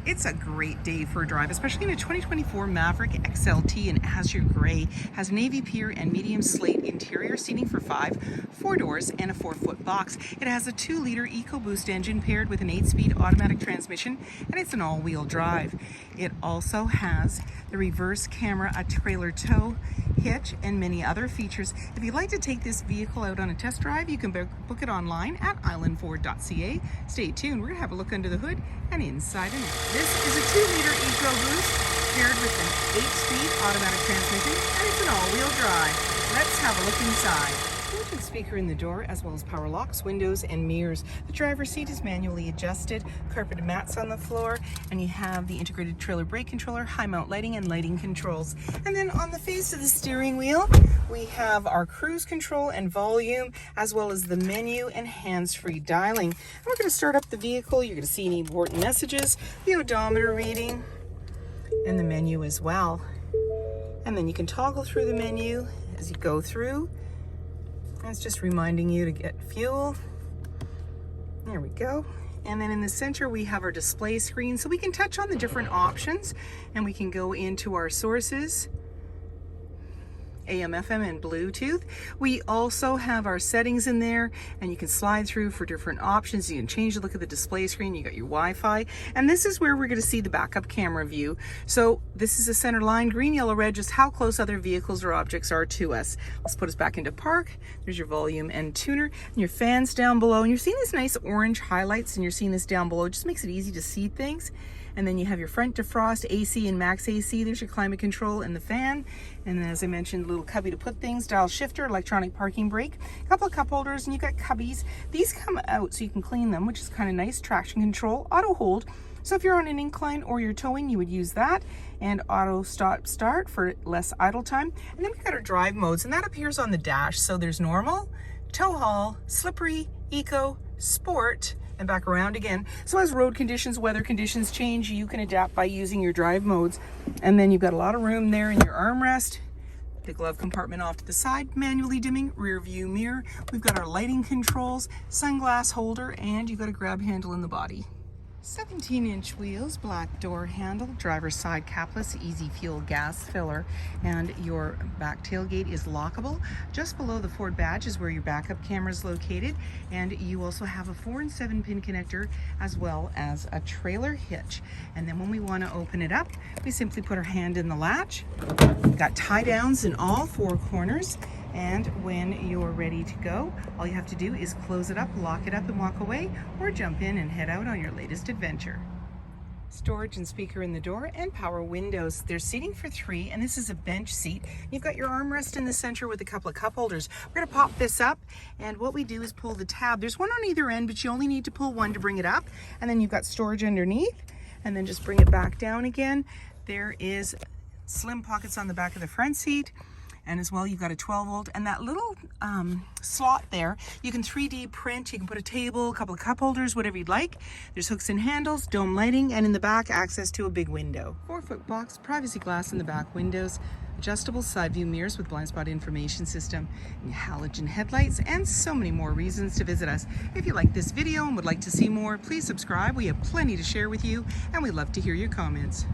It's a great day for a drive, especially in a 2024 Maverick XLT in azure gray. Has navy pier and medium slate interior, seating for 5, 4 doors, and a 4-foot box. It has a 2-liter EcoBoost engine paired with an 8-speed automatic transmission, and it's an all-wheel drive. It also has the reverse camera, a trailer tow hitch, and many other features. If you'd like to take this vehicle out on a test drive, you can book it online at islandford.ca. Stay tuned, we're going to have a look under the hood and inside and out. This is a 2-liter EcoBoost paired with an 8-speed automatic transmission, and it's an all-wheel drive. Let's have a look inside. Bluetooth speaker in the door, as well as power locks, windows, and mirrors. The driver's seat is manually adjusted, carpeted mats on the floor, and you have the integrated trailer brake controller, high mount lighting, and lighting controls. And then on the face of the steering wheel, we have our cruise control and volume, as well as the menu and hands-free dialing. And we're going to start up the vehicle. You're going to see any important messages, the odometer reading, and the menu as well. And then you can toggle through the menu as you go through. That's just reminding you to get fuel. There we go. And then in the center, we have our display screen, so we can touch on the different options, and we can go into our sources, AM, FM, and Bluetooth. We also have our settings in there, and you can slide through for different options. You can change the look of the display screen. You got your Wi-Fi, and this is where we're going to see the backup camera view. So this is a center line, green, yellow, red, just how close other vehicles or objects are to us. Let's put us back into park. There's your volume and tuner, and your fans down below, and you're seeing these nice orange highlights, and you're seeing this down below. It just makes it easy to see things. And then you have your front defrost, AC and max AC. There's your climate control and the fan. And then, as I mentioned, a little cubby to put things, dial shifter, electronic parking brake, a couple of cup holders, and you've got cubbies. These come out so you can clean them, which is kind of nice. Traction control, auto hold. So if you're on an incline or you're towing, you would use that. And auto start for less idle time. And then we've got our drive modes, and that appears on the dash. So there's normal, tow haul, slippery, eco, sport, and back around again. So as road conditions, weather conditions change, you can adapt by using your drive modes. And then you've got a lot of room there in your armrest. The glove compartment off to the side, manually dimming, rear view mirror. We've got our lighting controls, sunglass holder, and you've got a grab handle in the body. 17-inch wheels, black door handle, driver's side capless, easy fuel gas filler, and your back tailgate is lockable. Just below the Ford badge is where your backup camera is located, and you also have a 4 and 7 pin connector, as well as a trailer hitch. And then when we want to open it up, we simply put our hand in the latch. We've got tie downs in all 4 corners. And when you're ready to go, all you have to do is close it up, lock it up, and walk away, or jump in and head out on your latest adventure. Storage and speaker in the door, and power windows. There's seating for 3, and this is a bench seat. You've got your armrest in the center with a couple of cup holders. We're gonna pop this up, and what we do is pull the tab. There's one on either end, but you only need to pull one to bring it up, and then you've got storage underneath, and then just bring it back down again. There is slim pockets on the back of the front seat. And as well, you've got a 12-volt, and that little slot there, you can 3D print, you can put a table, a couple of cup holders, whatever you'd like. There's hooks and handles, dome lighting, and in the back, access to a big window. 4-foot box, privacy glass in the back windows, adjustable side view mirrors with blind spot information system, and halogen headlights, and so many more reasons to visit us. If you like this video and would like to see more, please subscribe. We have plenty to share with you, and we'd love to hear your comments.